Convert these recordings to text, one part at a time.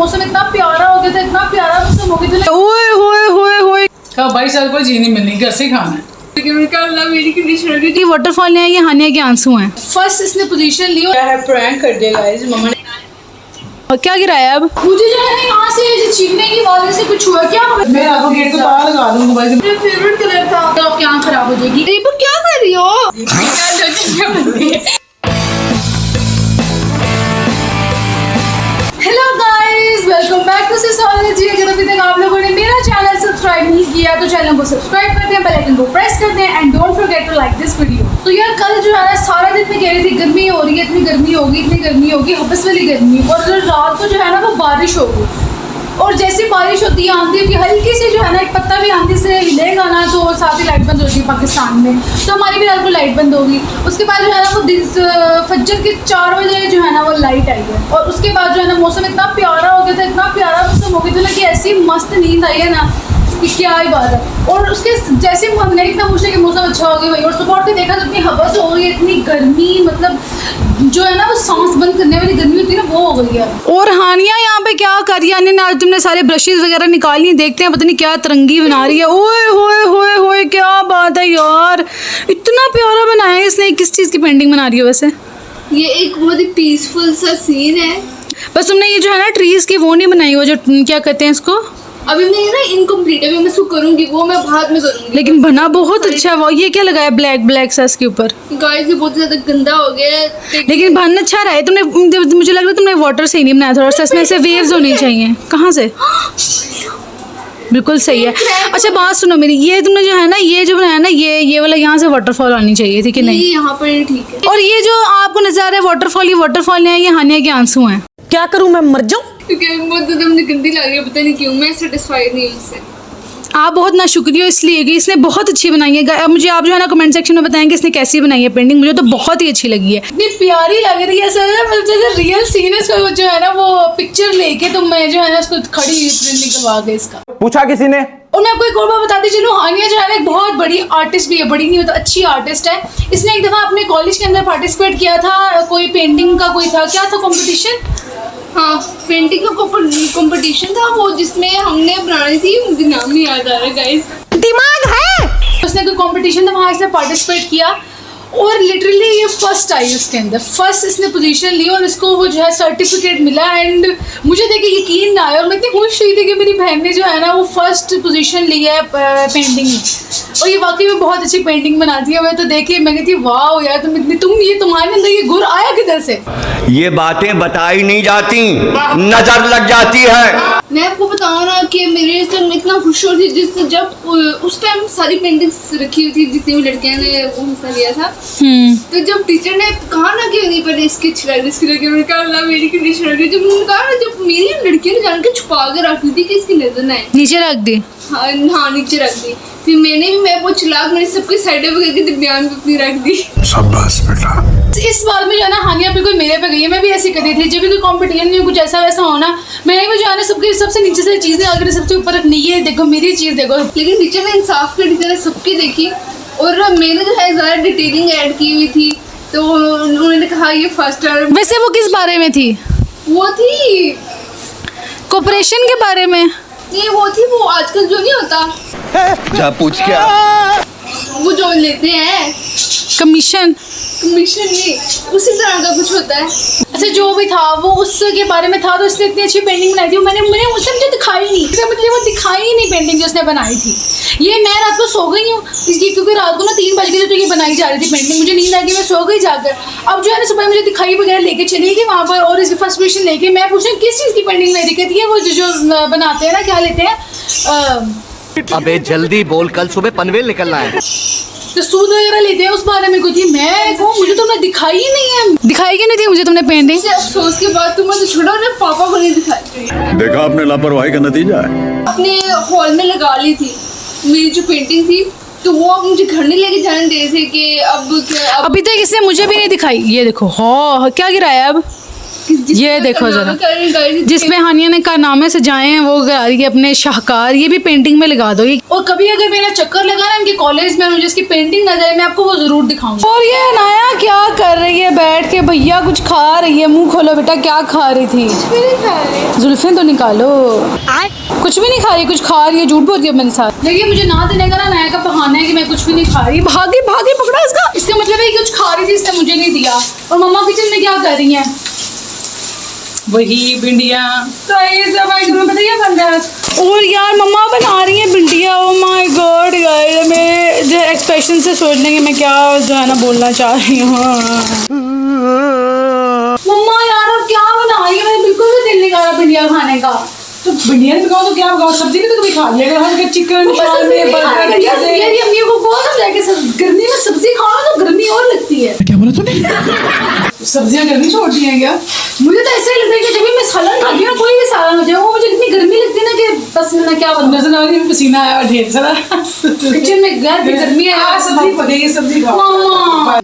मौसम इतना प्यारा हो गया था, इतना प्यारा मौसम हो गया था। ओए होए होए होए, 22 साल कोई चीज नहीं मिलनी, घर से खाना है। मेरी कंडीशन ये वाटरफॉल नहीं है, ये हानिया के आंसू हैं। फर्स्ट इसने पोजीशन ली और क्या है, प्रैंक कर दिया गाइस मम्मा ने। और क्या गिराया अब? मुझे जो है ना यहाँ से चीखने की वजह से कुछ हुआ। क्या मैं आपको गेट को ताला लगा दूंगा भाई। मेरा फेवरेट कलर था। तो आपकी आँख खराब हो जाएगी। अरे वो क्या कर रही हो? Hello guys, welcome back to sisology. अगर अभी तक आप लोगों ने मेरा चैनल सब्सक्राइब नहीं किया तो चैनल को सब्सक्राइब करते हैं, बेल आइकन को प्रेस करते हैं and don't forget to like this video. तो यार कल जो है ना सारा दिन मैं कह रही थी गर्मी हो रही है, इतनी गर्मी होगी, इतनी गर्मी होगी, हबस वाली गर्मी। और रात को जो है ना वो बारिश होगी, और जैसी बारिश होती है आंधी होती है, हल्की सी जो है ना एक पत्ता भी आंधी से हिलेगा ना तो साथ ही लाइट बंद होती है पाकिस्तान में। तो हमारी भी रात को लाइट बंद होगी। उसके बाद जो है ना वो फज्जर के 4 बजे जो है ना वो लाइट आई है। और उसके बाद जो है ना मौसम इतना प्यारा हो गया था, इतना प्यारा मौसम हो गया था ना कि ऐसी मस्त नींद आई है ना कि क्या ही बात है। और उसके जैसे हमने इतना पूछा कि मौसम अच्छा हो गया भाई, और सुबह उठ के देखा तो इतनी हवस हो गई, इतनी गर्मी, मतलब जो है ना वो सांस बंद करने वाली गर्मी होती है ना वो हो गई है। और हानिया यहाँ पे क्या कर रही है? आज तुमने सारे ब्रशेस वगैरह निकाल लिए, देखते हैं पता नहीं क्या तरंगी बना रही है। ओए होए होए होए, क्या बात है यार, इतना प्यारा बनाया है इसने। किस चीज़ की पेंटिंग बना रही है वैसे? ये एक बहुत ही पीसफुल सा सीन है। बस तुमने ये जो है ना ट्रीज की वो नहीं बनाई, वो जो क्या कहते हैं इसको, अभी मैं ना इनकम्प्लीट है, मैं इसको करूंगी, वो मैं बाद में करूंगी। लेकिन बना बहुत अच्छा है वो। ये क्या लगाया ब्लैक ब्लैक सा इसके ऊपर? गाइस ये बहुत ज्यादा गंदा हो गया है, लेकिन बन अच्छा रहा है। तुमने, मुझे लग रहा है तुमने वाटर से ही नहीं बनाया, थोड़ा सा इसमें ऐसे वेव्स होनी चाहिए। कहाँ से? बिल्कुल सही है। अच्छा बात सुनो मेरी, ये तुमने जो है ना ये जो बनाया ना ये वाला यहाँ से वाटरफॉल आनी चाहिए थी कि नहीं? यहाँ पर ठीक है। और ये जो आपको नजर आ रहा है वाटरफॉल, ये वाटरफॉल नहीं है, ये हानिया के आंसू हैं। क्या करूँ मैं, मर जाऊँ? क्योंकि बहुत ज़्यादा मुझे गंदी लग रही है, पता नहीं क्यों, मैं सेटिस्फाइड नहीं हूँ उससे। आप बहुत नाशुक्रिया इसलिए कि इसने बहुत अच्छी बनाई है। अब मुझे आप जो है ना कमेंट सेक्शन में बताएं कि इसने कैसी बनाई है पेंटिंग। मुझे तो बहुत ही अच्छी लगी है, इतनी प्यारी लग रही है सर, मतलब जैसे रियल सीन है। इसका जो है ना वो पिक्चर लेके तो मैं जो है ना उसको खड़ी प्रिंट निकलवा के इसका पूछा किसी ने। और मैं आपको एक और बात बताती चलूँ, हानिया जो है ना एक बहुत बड़ी आर्टिस्ट भी है, बड़ी नहीं मतलब अच्छी आर्टिस्ट है। इसने एक दफ़ा अपने कॉलेज के अंदर पार्टिसिपेट किया था, कोई पेंटिंग का कोई था, क्या था कॉम्पिटिशन? हाँ, पेंटिंग का कंपटीशन था वो, जिसमें हमने बनाई थी, मुझे नाम नहीं याद आ रहा गाइस। दिमाग है। उसने कोई कंपटीशन था, वहाँ इसने पार्टिसिपेट किया और लिटरली ये फर्स्ट आई उसके अंदर, फर्स्ट इसने पोजीशन ली और इसको वो जो है सर्टिफिकेट मिला। एंड मुझे देख के यकीन ना आया, और मैं इतनी खुश हुई थी कि मेरी बहन ने जो है ना वो फर्स्ट पोजीशन ली है पेंटिंग में। और ये वाकई में बहुत अच्छी पेंटिंग बनाती है। मैं तो देखी, मैं कहती वाह यार ये तुम्हारे अंदर ये गुर आया किधर से? ये बातें बताई नहीं जाती, नजर लग जाती है। मैं आपको बताऊँ ना कि मेरे से मैं इतना खुश हो रही थी जिससे जब उस टाइम सारी पेंटिंग्स रखी हुई थी, जितनी भी लड़कियों ने वो हिस्सा लिया था। तो जब टीचर ने कहा ना कि नहीं पहले इसकी लगी, मैंने कहा अल्लाह मेरी कंडीशन रख दी। जब उन्होंने कहा ना, जब मेरी लड़कियों ने जान के छुपा के रख दी थी कि इसकी नजर ना आए, नीचे रख दी। हाँ नीचे रख दी। फिर मैं वो चिल्लाक मैंने सबके साइड पे करके बयान पे अपनी रख दी। शाबाश बेटा। इस बार में जो है ना हानिया बिल्कुल मेरे पे गई है। मैं भी ऐसी करती थी, जब भी कोई कॉम्पिटिशन में कुछ ऐसा वैसा होना, मैंने भी जो है ना सबसे नीचे से चीज़ें अगर सबसे ऊपर रखनी, ये देखो मेरी चीज़ देखो। लेकिन टीचर ने इंसाफ कर टीचर ने सबकी देखी, और मैंने जो है ज़्यादा डिटेलिंग ऐड की हुई थी, तो उन्होंने कहा ये फर्स्ट है। वैसे वो किस बारे में थी? वो थी कॉर्पोरेशन के बारे में। नहीं, वो थी वो आजकल जो नहीं होता, जा पूछ क्या, वो जो लेते हैं कमीशन नहीं, उसी तरह का कुछ होता है। अच्छा जो भी था वो उसके बारे में था। तो उसने इतनी अच्छी पेंटिंग बनाई थी, मैंने मुझे दिखाई नहीं, मुझे वो दिखाई ही नहीं पेंटिंग जो उसने बनाई थी। ये मैं रात को सो गई हूँ इसकी, क्योंकि रात को ना 3 बज गए थे तो ये बनाई जा रही थी पेंटिंग, मुझे नींद आ गई, मैं सो गई जाकर। अब जो है ना सुबह मुझे दिखाई वगैरह लेके चली गई वहाँ पर, और इसकी फर्स्ट पोजीशन लेके मैं पूछूँ किस चीज़ की पेंटिंग मेरी कहती है, वो जो बनाते हैं ना, क्या लेते हैं, अबे जल्दी बोल, कल सुबह पनवेल निकलना है। तो सूद वगैरह लेते हैं, उस बारे में कुछ ही। मैं कहूँ मुझे तुमने दिखाई ही नहीं है। दिखाई क्यों नहीं थी मुझे तुमने पेंटिंग? अफसोस के बाद तुम्हें तो छोड़ो ना, पापा को नहीं दिखाई। देखा आपने लापरवाही का नतीजा है। अपने हॉल में लगा ली थी मेरी जो पेंटिंग थी, तो वो अब मुझे घर नहीं लेके जाने दे थे कि अब अभी तक इसने मुझे भी नहीं दिखाई। ये देखो, हाँ क्या गिराया अब? ये देखो जरा, जिसमें हानिया ने कारनामे सजाए हैं वो करा रही है अपने शाहकार। ये भी पेंटिंग में लगा दो। और कभी अगर मेरा चक्कर लगा ना इनके कॉलेज में, मुझे इसकी पेंटिंग नजर आए, मैं आपको वो जरूर दिखाऊंगी। और ये अनाया क्या कर रही है बैठ के? भैया कुछ खा रही है, मुंह खोलो बेटा, क्या खा रही थी? जुल्फे तो निकालो। कुछ भी नहीं खा रही, कुछ खा रही है, झूठ बोल दिया मेरे साथ। देखिए मुझे ना देने का ना नया का बहाना है कि मैं कुछ भी नहीं खा रही। भागी भागी पकड़ा इसका। इसका मतलब है कि कुछ खा रही थी, इसने मुझे नहीं दिया। और मम्मा किचन में क्या कर रही हैं? वही भिंडियाँ। तो ये सब भाई तुम्हें पता ही है बन रहा है। और यार मम्मा बना रही है भिंडिया। ओ माय गॉड गाइस, मैं जो एक्सप्रेशन से सोच लेंगे मैं क्या जो है ना बोलना चाह रही हूँ। मम्मा यार अब क्या बना रही है? मेरा बिल्कुल भी दिल नहीं कर रहा भिंडिया खाने का। तो भिंडियाँ पकाओ तो क्या पकाओ, सब्जी भी तो कभी खा लिया करो। हर चिकन शाम में बर्गर यार ये अम्मी को बोल ना जाके गर्मी में सब्जी खाओ तो गर्मी और लगती है। क्या बोला तूने? सब्जियाँ गर्मी छोड़ दी हैं क्या? मुझे तो ऐसे ही लगता है कि जब भी मैं सालन खाती हूँ ना, कोई भी सालन हो जाए, वो मुझे इतनी गर्मी लगती है ना कि बस मैं क्या बताऊँ। नजर आ रही है, पसीना आया ढेर सारा। किचन में यार गर्मी है यार। सब्जी पकेगी, सब्जी खाओ। मम्मा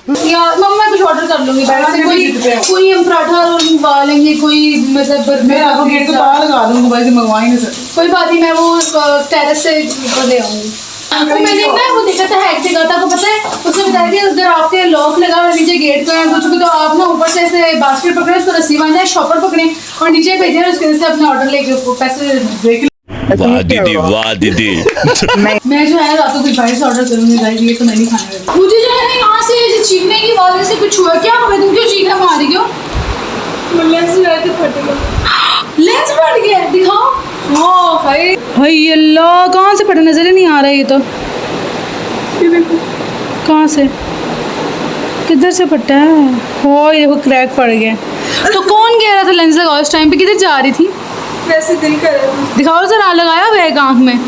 यार मम्मा मैं कुछ ऑर्डर कर लूंगी बाहर से। कोई हम पराठा रोल मंगवा लेंगे, कोई मतलब मैं आपको गेट को ताला लगा दूंगा, भाई मंगवाई नहीं सकते। कोई बात नहीं, मैं वो टेरेस से ले आऊंगी। मैंने ना वो देखा था हैक जगह था, को पता है उसने बताया कि अगर आपके लॉक लगा हुआ नीचे गेट पे कुछ भी, तो आप ना ऊपर से ऐसे बास्केट पकड़े, उसको रस्सी बांधे, शॉपर पकड़े और नीचे भेजे, उसके से अपना ऑर्डर लेके पैसे देख। वाह दीदी, वाह दीदी। मैं जो है रात को कुछ बाहर से ऑर्डर करूंगी गाइस, ये तो मैं नहीं खाने वाली। मुझे जो है ना यहाँ से चीखने की आवाज से कुछ हुआ। क्या हुआ? तुम क्यों चीखना मार रही हो? लेंस लगा फट गया। लेंस फट गया? दिखाओ। ओह भाई हाय अल्लाह, कहाँ से पड़ा? नजर ही नहीं आ रहा है ये तो। कहाँ से किधर से फटा है? हो ये देखो क्रैक पड़ गया। तो कौन कह रहा था लेंस लगाओ इस टाइम पे? किधर जा रही थी? वैसे दिल कर रहा था। दिखाओ जरा, लगाया हुआ है एक आँख में।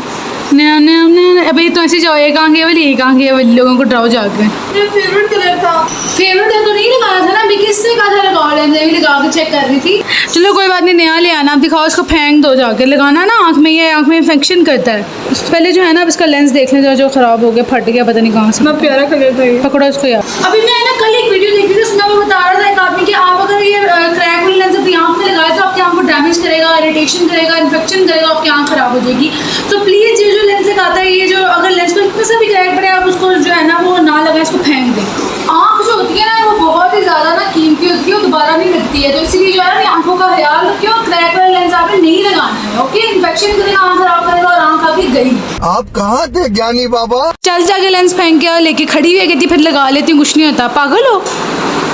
अभी तो ऐसे जाओ, एक आँख ये वाली, एक आँख ये वाली, लोगों को डराओ जाकर। मेरा फेवरेट कलर था। फेवरेट है तो नहीं लगाया था ना, अभी किससे कहा था लगाओ लेंस? अभी लगा के चेक कर रही थी। चलो कोई बात नहीं, नया ले आना। आप दिखाओ, इसको फेंक दो जाके। लगाना ना आँख में, ये आँख में इन्फेक्शन करता है। पहले जो है ना अब इसका लेंस देख लें, जो ख़राब हो गया, फट गया, पता नहीं कहाँ से। प्यारा कलर था ये। पकड़ो इसको यार। अभी मैं ना कल एक वीडियो देखी थी, उसमें वो बता रहा था एक आदमी कि आप अगर ये क्रैक वाली लेंस अपनी आँख में लगाए तो आपकी आँख को डैमेज करेगा, इरिटेशन करेगा, इन्फेक्शन करेगा, आपकी आँख खराब हो जाएगी। तो प्लीज़ ये जो लेंस लगाता है, ये जो अगर लेंस पर इतना सा भी क्रैक पड़े, आप उसको जो है ना वो ना लगाए, इसको फेंक दें। आँख जो होती है ना वो बहुत ही ज़्यादा ना कीमती होती है, वो दोबारा नहीं लगती है। तो इसीलिए जो है ना आँखों का ख्याल रखिए और क्रैक वाला लेंस आपने नहीं लगाना है। ओके, इन्फेक्शन करेगा, आँख खराब करेगा और आँख आपकी गई। आप कहाँ थे ज्ञानी बाबा? चल जाके लेंस फेंक के लेके खड़ी हुई है, कहती फिर लगा लेती हूँ, कुछ नहीं होता। पागल हो?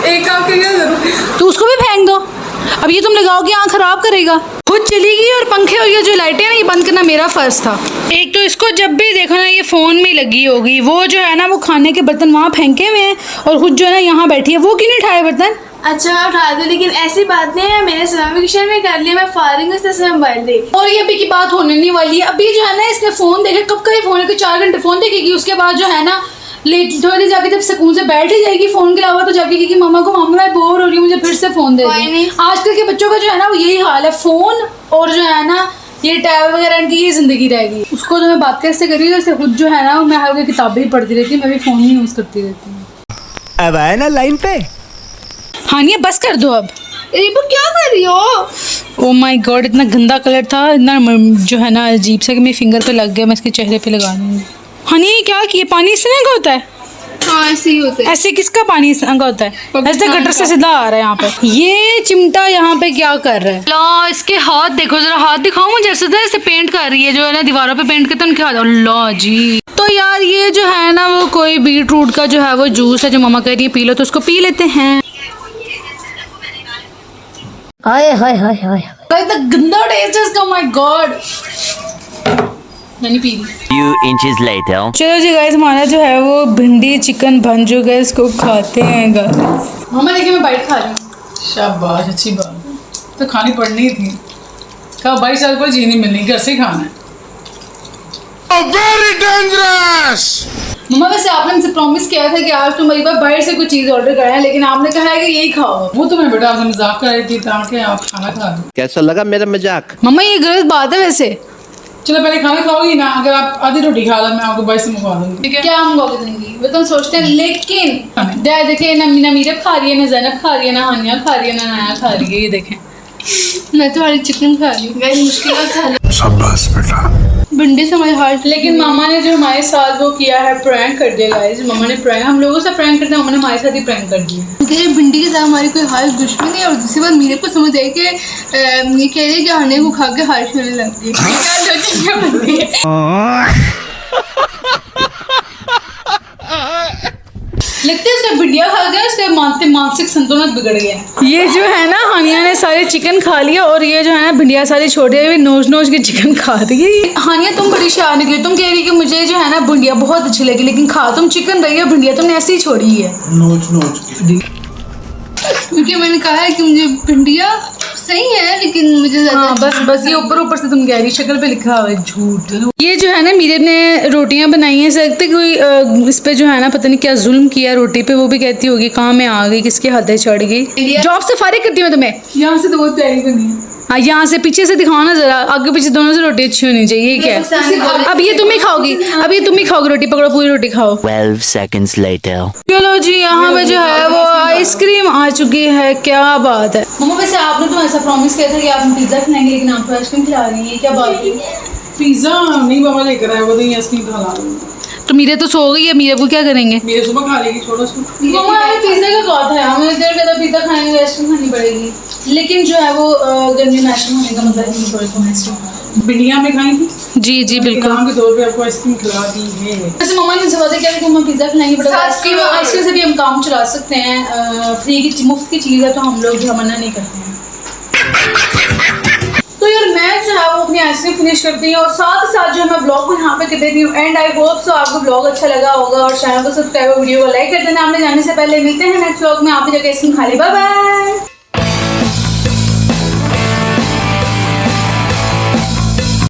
एक आँख का तो उसको भी फेंक दो। अब ये तुम लगाओगे आँख खराब करेगा। खुद चली गई और पंखे और ये जो लाइटें हैं ना, ये बंद करना मेरा फ़र्ज़ था। एक तो इसको जब भी देखो ना ये फ़ोन में लगी होगी, वो जो है ना वो खाने के बर्तन वहाँ फेंके हुए हैं और खुद जो है ना यहाँ बैठी है। वो क्यों नहीं उठाए बर्तन? अच्छा मैं उठा दूँ, लेकिन ऐसी बात नहीं है, मैंने समर वेकेशन में कर लिया। मैं फारिग हूँ इससे मोबाइल देख। और ये अभी की बात होने नहीं वाली है। अभी जो है ना इसने फ़ोन देखे, कब का ये फ़ोन है कि 4 घंटे फ़ोन देखेगी, उसके बाद जो है ना लेट थोड़ी जाके जब सुकून से बैठ ही जाएगी फ़ोन के अलावा, तो जाके कि मम्मा मैं बोर हो रही हूँ, मुझे फिर से फ़ोन दे दे। आजकल के बच्चों का जो है ना वो यही हाल है, फ़ोन और जो है ना ये टैब वगैरह इनकी ये ज़िंदगी रहेगी। उसको जो मैं बात कैसे कर रही हूँ, जैसे खुद जो है ना मैं हर किताबें ही पढ़ती रहती हूँ, मैं भी फ़ोन ही यूज़ करती रहती हूँ। अब आए ना लाइन पे। हाँ नहीं बस कर दो अब। वो क्या कर रही हो? ओ माय गॉड, इतना गंदा कलर था, इतना जो है ना अजीब सा कि मेरे फिंगर पे लग गया। मैं इसके चेहरे पे लगा दूँगी। हनी क्या किए? पानी इससे नहीं होता है? हाँ ऐसे ही होता है। ऐसे किसका पानी का होता है? ऐसे गटर से सीधा आ रहा है यहाँ पे। ये चिमटा यहाँ पे क्या कर रहा है? ला इसके हाथ देखो जरा, हाथ दिखाओ मुझे। जैसे पेंट कर रही है, जो है ना दीवारों पे पेंट करते हैं उनके हाथ। अल्लाह जी। तो यार ये जो है ना वो कोई बीट रूट का जो है वो जूस है, जो मम्मा कह रही है पी लो, तो उसको पी लेते हैं। हाय हाय हाय हाय। इतना गंदा टेस्ट है इसका, माय गॉड। नहीं पी रही। Few inches later. चलो जी गाइस, हमारा जो है वो भिंडी चिकन बन चुका है, इसको खाते हैं गाइस। मम्मा देखिए मैं बाइट खा रही हूँ। शाबाश, अच्छी बात। तो खानी पड़नी थी। कहा 22 साल कोई चीज़ नहीं मिलनी, घर से ही खाना है। Very dangerous. मम्मा वैसे आपने मुझसे प्रॉमिस किया था कि आज तुम एक बार बाहर से कोई चीज़ ऑर्डर करें, लेकिन आपने कहा है कि यही खाओ। वो तो मैं बेटा आपसे मजाक कर रही थी ताकि आप खाना खा लो। कैसा लगा मेरा मजाक? मम्मा ये गलत बात है वैसे। चलो पहले खाना खाओगी ना, अगर आप आधी रोटी खा लो मैं आपको बाइस से मंगवा दूंगी, ठीक है? क्या मंगवा देंगी वो तो हम सोचते हैं, लेकिन डैड देखे ना मीरब खा रही है, ना जैनब खा रही है, ना हानिया खा रही है, ना नाया खा रही है, ये देखें मैं तो हमारी चिकन खा रही हूँ गाइस, मुश्किल से शाबाश बेटा। भिंडी से हमारे हार्ट। लेकिन मामा ने जो हमारे साथ वो किया है, प्रैंक कर दिया गाइस। मामा ने प्रैंक, हम लोगों से प्रैंक करते हैं, मामा ने हमारे साथ ही प्रैंक कर दिया। क्योंकि भिंडी के साथ हमारी कोई हार्श दुश्मनी है, और दूसरी बात मेरे को समझ आई कि ये कह रही है कि हाने को खा के हार्श होने लग गई। क्या सोचेंगे बंदी है? लगता है उसका भिंडिया खा गया, उसका मानसिक संतुलन बिगड़ गया। ये जो है ना हानिया ने सारे चिकन खा लिया और ये जो है ना भिंडिया सारी छोड़ दी, नोच नोच के चिकन खा रही है। हानिया तुम बड़ी शान निकली, तुम कह रही कि मुझे जो है ना भिंडिया बहुत अच्छी लगी, लेकिन खा तुम चिकन रही है, भिंडिया तुमने ऐसे ही छोड़ी है। नोच नोच के। क्योंकि मैंने कहा है कि मुझे भिंडिया सही है, लेकिन मुझे ज़्यादा हाँ बस ये ऊपर से तुम कह रही, शक्ल पे लिखा हुआ है झूठ। ये जो है ना मीरब ने रोटियां बनाई हैं, ऐसा लगता है कोई इस पे जो है ना पता नहीं क्या जुल्म किया रोटी पे। वो भी कहती होगी कहाँ मैं आ गई, किसके हद चढ़ गई। जॉब से फारिग करती हूँ तुम्हें। यहाँ से तो बहुत प्यारी बनी है। हाँ यहाँ से पीछे से दिखाओ ना जरा, आगे पीछे दोनों से रोटी अच्छी होनी चाहिए। क्या है अब ये तुम ही खाओगी, अब ये तुम ही खाओगी रोटी, पकड़ो पूरी रोटी खाओ। 12 seconds later. चलो जी यहाँ पे जो है वो आइसक्रीम आ चुकी है, क्या बात है। मम्मा वैसे आपने तो ऐसा प्रॉमिस किया था कि आप पिज्जा खिलाएंगे, लेकिन आप तो आइसक्रीम खिला रही हैं, क्या बात है? पिज्जा नहीं बाबा लेकर आया, वो तो ये आइसक्रीम खा ला। तो मीरे तो सो गई है, मीरे को क्या करेंगे? मेरे सुबह खा लेगी, छोड़ो उसको। मम्मा हमें पिज्जा का कहा था, हमें देर कहता पिज्जा खाएंगे, आइसक्रीम खानी पड़ेगी, लेकिन जो है वो गर्मी में आइसक्रीम होने का मजा ही नहीं पड़ेगा। आइसक्रीम भिंडिया में खाएंगी जी जी बिल्कुल। इनाम के तौर पे आपको आइसक्रीम खिला दी है। वैसे मम्मा ने जवाब क्या कि हम पिज्जा खिलाएंगे, बट आइसक्रीम से भी हम काम चला सकते हैं, फ्री की मुफ्त की चीज़ है, तो हम लोग जो मना नहीं करते हैं। तो यार मैं जो है वो अपनी आइसक्रीम फिनिश करती हूँ, और साथ ही साथ जो है मैं ब्लॉग को यहाँ पे कर देती हूँ एंड। आई होप सो आपको ब्लॉग अच्छा लगा होगा, और चैनल को सब्सक्राइब और वीडियो को लाइक कर देना। आपने जाने से पहले मिलते हैं नेक्स्ट ब्लॉग में। आप भी जाकर आइसक्रीम खा ले, बाय बाय।